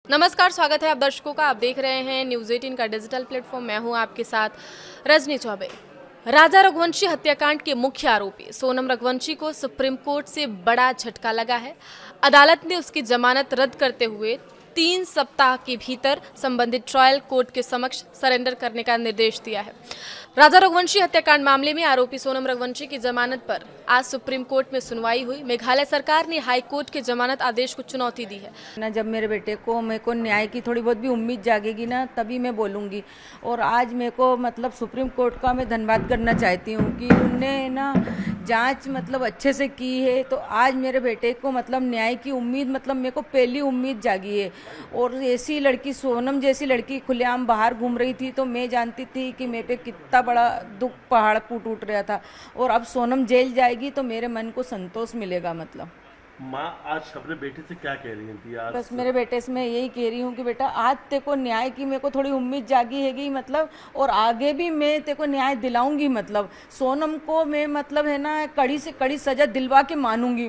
नमस्कार, स्वागत है आप दर्शकों का। आप देख रहे हैं न्यूज़ 18 का डिजिटल प्लेटफॉर्म। मैं हूं आपके साथ रजनी चौबे। राजा रघुवंशी हत्याकांड के मुख्य आरोपी सोनम रघुवंशी को सुप्रीम कोर्ट से बड़ा झटका लगा है। अदालत ने उसकी जमानत रद्द करते हुए 3 सप्ताह के भीतर संबंधित ट्रायल कोर्ट के समक्ष सरेंडर करने का निर्देश दिया है। राजा रघुवंशी हत्याकांड मामले में आरोपी सोनम रघुवंशी की जमानत पर आज सुप्रीम कोर्ट में सुनवाई हुई। मेघालय सरकार ने हाई कोर्ट के जमानत आदेश को चुनौती दी है ना। जब मेरे को न्याय की थोड़ी बहुत भी उम्मीद जागेगी ना, तभी मैं बोलूँगी। और आज मेरे को सुप्रीम कोर्ट का मैं धन्यवाद करना चाहती हूँ कि उनने ना जांच अच्छे से की है। तो आज मेरे बेटे को न्याय की उम्मीद मेरे को पहली उम्मीद जागी है। और ऐसी लड़की, सोनम जैसी लड़की खुलेआम बाहर घूम रही थी, तो मैं जानती थी कि मेरे पे कितना बड़ा दुख पहाड़ टूट रहा था। और अब सोनम जेल जाएगी तो मेरे मन को संतोष मिलेगा। माँ आज अपने बेटे से क्या कह रही थी आज? बस मेरे बेटे से मैं यही कह रही हूँ कि बेटा, आज तेरे को न्याय की मेरे को थोड़ी उम्मीद जागी हैगी। और आगे भी मैं तेरे को न्याय दिलाऊंगी। सोनम को मैं है ना कड़ी से कड़ी सजा दिलवा के मानूंगी।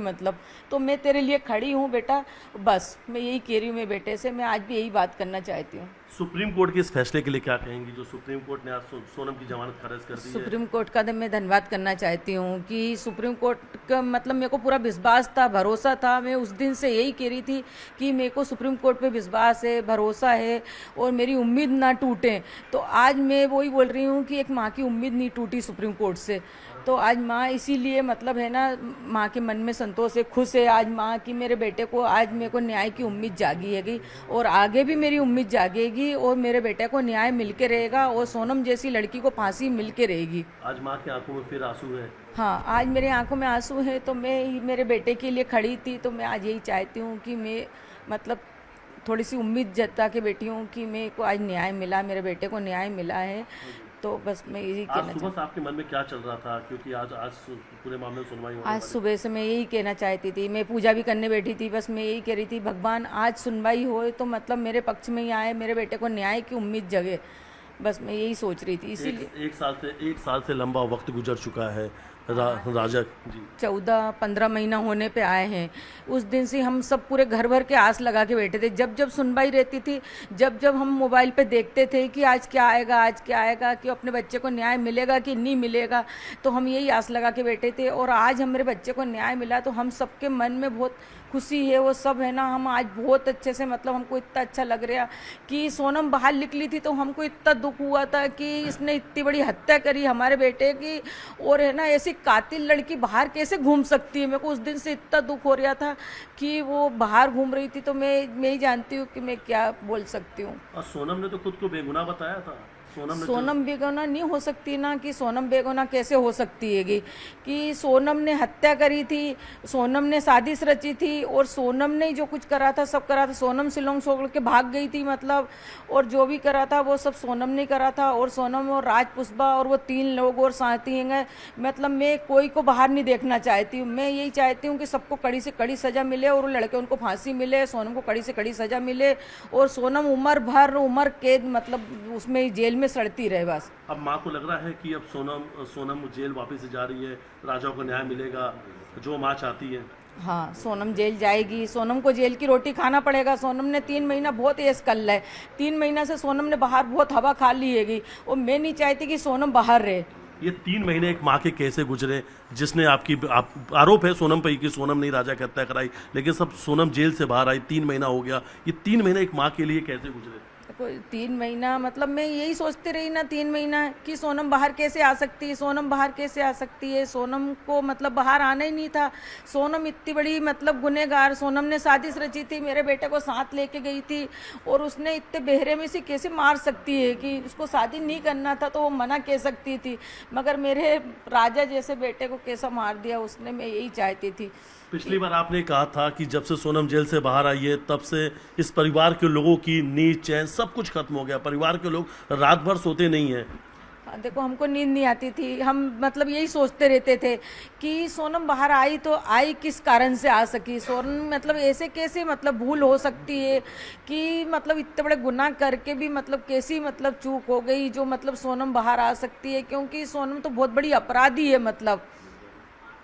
तो मैं तेरे लिए खड़ी हूँ बेटा। बस मैं यही कह रही हूँ मेरे बेटे से। मैं आज भी यही बात करना चाहती हूँ। सुप्रीम कोर्ट के इस फैसले के लिए क्या कहेंगी, जो सुप्रीम कोर्ट ने आज सोनम की जमानत खारिज कर दी है? सुप्रीम कोर्ट का मैं धन्यवाद करना चाहती हूँ कि सुप्रीम कोर्ट का मेरे को पूरा विश्वास था, भरोसा था। मैं उस दिन से यही कह रही थी कि मेरे को सुप्रीम कोर्ट पे विश्वास है, भरोसा है और मेरी उम्मीद ना टूटे। तो आज मैं वही बोल रही हूँ कि एक माँ की उम्मीद नहीं टूटी सुप्रीम कोर्ट से। तो आज माँ इसीलिए है ना, माँ के मन में संतोष है, खुश है आज माँ की मेरे बेटे को, आज मेरे को न्याय की उम्मीद जागी हैगी। और आगे भी मेरी उम्मीद जागेगी और मेरे बेटे को न्याय मिलके रहेगा और सोनम जैसी लड़की को फांसी मिलके रहेगी। आज माँ की आंखों में फिर आंसू है? हाँ, आज मेरे आंखों में आंसू है। तो मैं मेरे बेटे के लिए खड़ी थी। तो मैं आज यही चाहती हूँ कि मैं थोड़ी सी उम्मीद जता के बैठी हूँ कि मेरे को आज न्याय मिला, मेरे बेटे को न्याय मिला है। तो बस मैं यही कहना चाहती हूँ। सुबह से आपके मन में क्या चल रहा था, क्योंकि आज पूरे मामले में सुनवाई होने आज सुबह से मैं यही कहना चाहती थी। मैं पूजा भी करने बैठी थी। बस मैं यही कह रही थी, भगवान आज सुनवाई हो तो मेरे पक्ष में ही आए, मेरे बेटे को न्याय की उम्मीद जगे। बस मैं यही सोच रही थी। इसीलिए एक साल से लंबा वक्त गुजर चुका है। राजा जी 14-15 महीना होने पे आए हैं। उस दिन से हम सब पूरे घर भर के आस लगा के बैठे थे। जब जब सुनवाई रहती थी, जब जब हम मोबाइल पे देखते थे कि आज क्या आएगा, आज क्या आएगा, कि अपने बच्चे को न्याय मिलेगा कि नहीं मिलेगा, तो हम यही आस लगा के बैठे थे। और आज हमारे बच्चे को न्याय मिला तो हम सबके मन में बहुत खुशी है। वो सब है ना, हम आज बहुत अच्छे से हमको इतना अच्छा लग रहा कि सोनम बाहर निकली थी तो हमको इतना दुख हुआ था कि इसने इतनी बड़ी हत्या करी हमारे बेटे की। और है ना, ऐसी कातिल लड़की बाहर कैसे घूम सकती है। मेरे को उस दिन से इतना दुख हो रहा था कि वो बाहर घूम रही थी। तो मैं ही जानती हूँ कि मैं क्या बोल सकती हूँ। और सोनम ने तो खुद को बेगुनाह बताया था। सोनम बेगुनाह नहीं हो सकती ना। कि सोनम बेगुनाह कैसे हो सकती है कि सोनम ने हत्या करी थी, सोनम ने साजिश रची थी और सोनम ने जो कुछ करा था सब करा था। सोनम शिलोंग छोड़ के भाग गई थी और जो भी करा था वो सब सोनम ने करा था। और सोनम और राज पुष्पा और वो 3 लोग और साथी हैं। मैं कोई को बाहर नहीं देखना चाहती हूँ। मैं यही चाहती हूँ कि सबको कड़ी से कड़ी सजा मिले और वो लड़के उनको फांसी मिले, सोनम को कड़ी से कड़ी सजा मिले और सोनम उम्र कैद उसमें जेल में सड़ती रहे बस। अब माँ को लग रहा है कि अब सोनम जेल वापस जा रही है, राजा को न्याय मिलेगा, जो माँ चाहती है। हाँ, सोनम जेल जाएगी। सोनम को जेल की रोटी खाना पड़ेगा। सोनम ने 3 महीना बहुत ऐश कर लिया है। 3 महीना से सोनम ने बाहर बहुत हवा खा ली हैगी और मैं नहीं चाहती कि सोनम बाहर रहे। ये 3 महीने एक माँ के कैसे गुजरे, जिसने आरोप है सोनम पर कि सोनम ने राजा की हत्या कराई, लेकिन सब सोनम जेल से बाहर आई, 3 महीना हो गया। ये 3 महीने एक माँ के लिए कैसे गुजरे? 3 महीना मैं यही सोचती रही ना 3 महीना कि सोनम बाहर कैसे आ सकती है, सोनम बाहर कैसे आ सकती है। सोनम को बाहर आना ही नहीं था। सोनम इतनी बड़ी गुनहगार, सोनम ने साजिश रची थी, मेरे बेटे को साथ लेके गई थी और उसने इतने बहरे में से कैसे मार सकती है कि उसको शादी नहीं करना था तो वो मना कह सकती थी, मगर मेरे राजा जैसे बेटे को कैसा मार दिया उसने। मैं यही चाहती थी। पिछली बार आपने कहा था कि जब से सोनम जेल से बाहर आई है तब से इस परिवार के लोगों की नींद चैन सब कुछ खत्म हो गया। परिवार के लोग रात भर सोते नहीं हैं। देखो, हमको नींद नहीं आती थी। हम यही सोचते रहते थे कि सोनम बाहर आई तो आई किस कारण से आ सकी। सोनम ऐसे कैसे भूल हो सकती है कि इतने बड़े गुनाह करके भी कैसी चूक हो गई जो सोनम बाहर आ सकती है, क्योंकि सोनम तो बहुत बड़ी अपराधी है।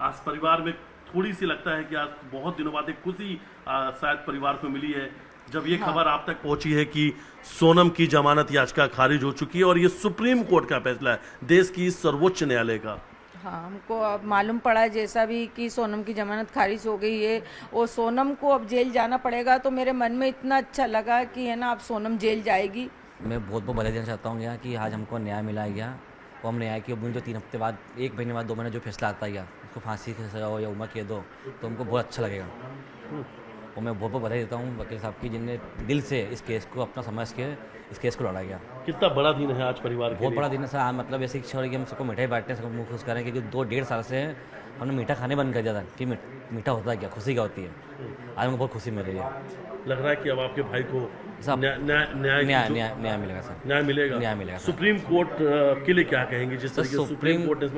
आज परिवार में थोड़ी सी लगता है कि आज बहुत दिनों बाद एक खुशी शायद परिवार को मिली है जब ये खबर आप तक पहुंची है कि सोनम की जमानत याचिका खारिज हो चुकी है और ये सुप्रीम कोर्ट का फैसला है, देश की सर्वोच्च न्यायालय का, हाँ, हमको अब मालूम पड़ा जैसा भी कि सोनम की जमानत खारिज हो गई है और सोनम को अब जेल जाना पड़ेगा, तो मेरे मन में इतना अच्छा लगा कि है ना अब सोनम जेल जाएगी। मैं बहुत बहुत बधाई देना चाहता हूँ यहाँ कि आज हमको न्याय मिला गया और हम न्याय की उम्मीद जो 3 हफ्ते बाद, 1 महीने बाद, 2 महीने जो फैसला आता गया, उसको फांसी की सजा हो या उम्र कैद हो, तो हमको बहुत अच्छा लगेगा। और मैं बहुत बहुत बधाई देता हूँ वकील साहब की, जिनने दिल से इस केस को अपना समझ के इस केस को लड़ा गया। कितना बड़ा दिन है आज परिवार के बहुत लिए? बड़ा दिन है सर। आज मतलब ऐसी इच्छा हो रही कि हम सबको मिठाई बांटने, सबको मुँह खुश करें, क्योंकि 2-1.5 साल से हमने मीठा खाने बंद कर दिया था कि मीठा होता है क्या, खुशी क्या होती है। आज हमको बहुत खुशी मिल रही है। लग रहा है कि अब आपके भाई को सब न्याय मिलेगा सर। न्याय मिलेगा। न्याय मिलेगा सर। सुप्रीम कोर्ट के लिए क्या कहेंगे, जिस तरीके से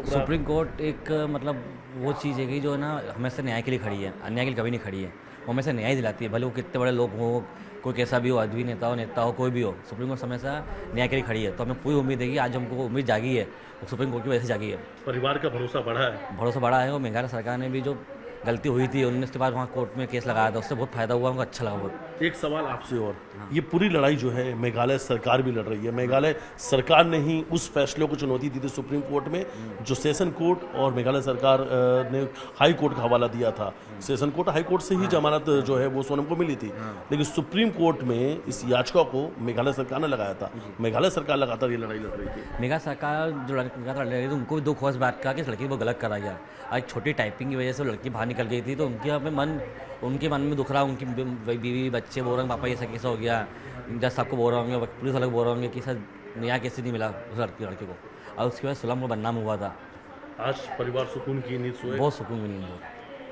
सुप्रीम कोर्ट एक मतलब वो चीज़ है कि जो है ना हमेशा न्याय के लिए खड़ी है, अन्याय के लिए कभी नहीं खड़ी है। वो हमेशा न्याय दिलाती है, भले वो कितने बड़े लोग हो, कोई कैसा भी हो, आदमी नेता हो, कोई भी हो, सुप्रीम कोर्ट हमेशा न्याय के लिए खड़ी है। तो हमें पूरी उम्मीद है कि आज हमको उम्मीद जागी है, वो सुप्रीम कोर्ट की वजह से जागी है। परिवार का भरोसा बढ़ा है, भरोसा बढ़ा है। और मेघालय सरकार ने भी जो गलती हुई थी उन्होंने उसके बाद वहाँ कोर्ट में केस लगाया था, उससे बहुत फायदा हुआ, हमको अच्छा लगा बहुत। एक सवाल आपसे और, ये पूरी लड़ाई जो है मेघालय सरकार भी लड़ रही है। मेघालय सरकार ने ही उस फैसले को चुनौती दी थी सुप्रीम कोर्ट में, जो सेशन कोर्ट और मेघालय सरकार ने हाई कोर्ट का हवाला दिया था। सेशन कोर्ट, हाई कोर्ट से ही जमानत जो है वो सोनम को मिली थी, लेकिन सुप्रीम कोर्ट में इस याचिका को मेघालय सरकार ने लगाया था। मेघालय सरकार लगातार ये लड़ाई लड़ रही थी। मेघालय सरकार जो लगातार लड़ रही थी, उनको भी दुख हुआ इस बात का कि इस लड़की को गलत करा गया। एक छोटी टाइपिंग की वजह से वो लड़की बाहर निकल गई थी, तो उनके मन में दुख रहा, उनकी बीवी बच्चे बोल रहे हैं पापा ये सब कैसा हो गया। जज साहब को बोल रहे होंगे, पुलिस वाले को बोल रहे होंगे कि सर न्याय कैसे नहीं मिला उस लड़के को, और उसके बाद सुलम को बदनाम हुआ था। आज परिवार सुकून की नींद सोए, बहुत सुकून की नींद हो।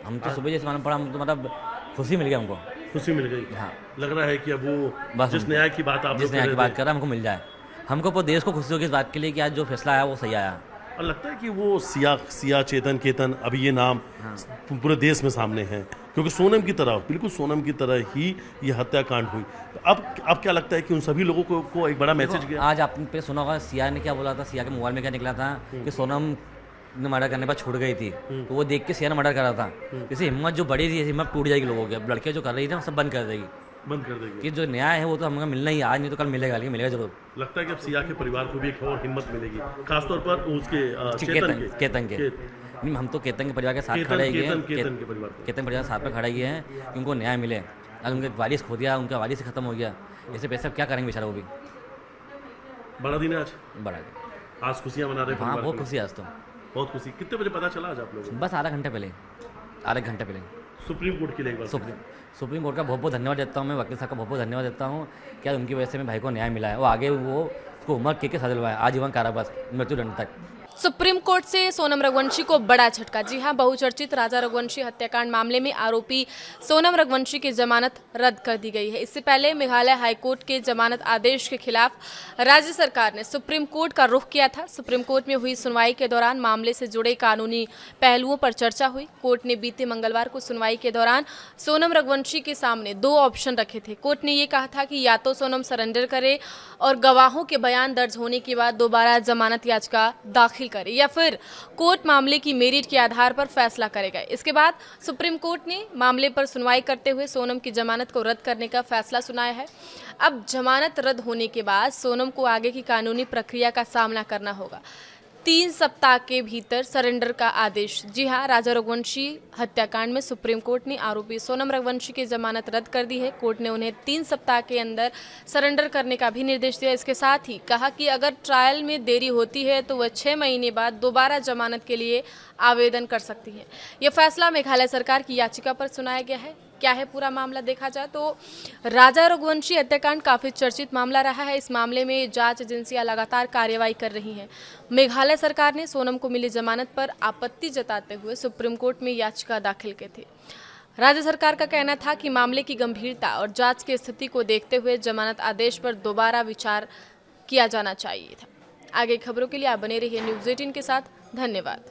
हम तो सुबह जैसे मालूम पड़ा, हम तो मतलब खुशी मिल गई हमको, खुशी मिल गई। हाँ, लग रहा है कि अब वो बस जिस न्याय की बात आप जिस न्याय की बात कर रहा है हमको मिल जाए। हमको पूरे देश को खुशी होगी इस बात के लिए कि आज जो फैसला आया वो सही आया। और लगता है कि वो सिया चेतन केतन, अभी ये नाम पूरे देश में सामने है, क्योंकि सोनम की तरह, बिल्कुल सोनम की तरह ही ये हत्याकांड हुई। अब क्या लगता है कि उन सभी लोगों को एक बड़ा मैसेज गया? आज आपने पे सुना होगा सिया ने क्या बोला था, सिया के मोबाइल में क्या निकला था कि सोनम ने मर्डर करने पर छूट गई थी, तो वो देख के सिया ने मर्डर करा था। जैसे हिम्मत जो बढ़ी थी, हिम्मत टूट जाएगी लोगों की। अब लड़के जो कर रही थी सब बंद कर देगी, बंद कर देगी कि जो न्याय है वो तो हमको मिलना ही, आज नहीं तो कल मिलेगा, लेकिन मिलेगा जरूर। लगता है कि अब सिया के परिवार को भी एक और हिम्मत मिलेगी, खासतौर पर उसके केतन के नहीं, हम तो केतन के परिवार के साथ खड़े हैं, केतन के परिवार को। केतन परिवार साथ में खड़े हुए हैं कि उनको न्याय मिले। अगर उनके वारिस खो दिया, उनका वारिस खत्म हो गया, ऐसे पैसे क्या करेंगे बेचारा वो भी। बड़ा दिन है आज, बड़ा आज खुशियां मना रहे हैं हाँ, परिवार बहुत के खुशी आज तो। लोग। बहुत खुशी। कितने बजे पता चला आज आप लोगों को? बस आधा घंटे पहले। सुप्रीम कोर्ट के लिए एक बार सुप्रीम कोर्ट का बहुत बहुत धन्यवाद देता हूँ मैं, वकील साहब का बहुत बहुत धन्यवाद देता हूँ कि आज उनकी वजह से मेरे भाई को न्याय मिला है। वो आगे वो उसको उम्र के सजा दिलवाए, आजीवन कारावास, मृत्युदंड तक। सुप्रीम कोर्ट से सोनम रघुवंशी को बड़ा झटका। जी हां, बहुचर्चित राजा रघुवंशी हत्याकांड मामले में आरोपी सोनम रघुवंशी की जमानत रद्द कर दी गई है। इससे पहले मेघालय हाईकोर्ट के जमानत आदेश के खिलाफ राज्य सरकार ने सुप्रीम कोर्ट का रुख किया था। सुप्रीम कोर्ट में हुई सुनवाई के दौरान मामले से जुड़े कानूनी पहलुओं पर चर्चा हुई। कोर्ट ने बीते मंगलवार को सुनवाई के दौरान सोनम रघुवंशी के सामने 2 ऑप्शन रखे थे। कोर्ट ने ये कहा था कि या तो सोनम सरेंडर करे और गवाहों के बयान दर्ज होने के बाद दोबारा जमानत याचिका दाखिल करे, या फिर कोर्ट मामले की मेरिट के आधार पर फैसला करेगा। इसके बाद सुप्रीम कोर्ट ने मामले पर सुनवाई करते हुए सोनम की जमानत को रद्द करने का फैसला सुनाया है। अब जमानत रद्द होने के बाद सोनम को आगे की कानूनी प्रक्रिया का सामना करना होगा। 3 सप्ताह के भीतर सरेंडर का आदेश। जी हां, राजा रघुवंशी हत्याकांड में सुप्रीम कोर्ट ने आरोपी सोनम रघुवंशी की जमानत रद्द कर दी है। कोर्ट ने उन्हें 3 सप्ताह के अंदर सरेंडर करने का भी निर्देश दिया। इसके साथ ही कहा कि अगर ट्रायल में देरी होती है तो वह 6 महीने बाद दोबारा जमानत के लिए आवेदन कर सकती है। यह फैसला मेघालय सरकार की याचिका पर सुनाया गया है। क्या है पूरा मामला देखा जाए तो राजा रघुवंशी हत्याकांड काफ़ी चर्चित मामला रहा है। इस मामले में जांच एजेंसियां लगातार कार्रवाई कर रही हैं। मेघालय सरकार ने सोनम को मिली जमानत पर आपत्ति जताते हुए सुप्रीम कोर्ट में याचिका दाखिल की थी। राज्य सरकार का कहना था कि मामले की गंभीरता और जांच की स्थिति को देखते हुए जमानत आदेश पर दोबारा विचार किया जाना चाहिए था। आगे खबरों के लिए आप बने रहिए न्यूज़ 18 के साथ। धन्यवाद।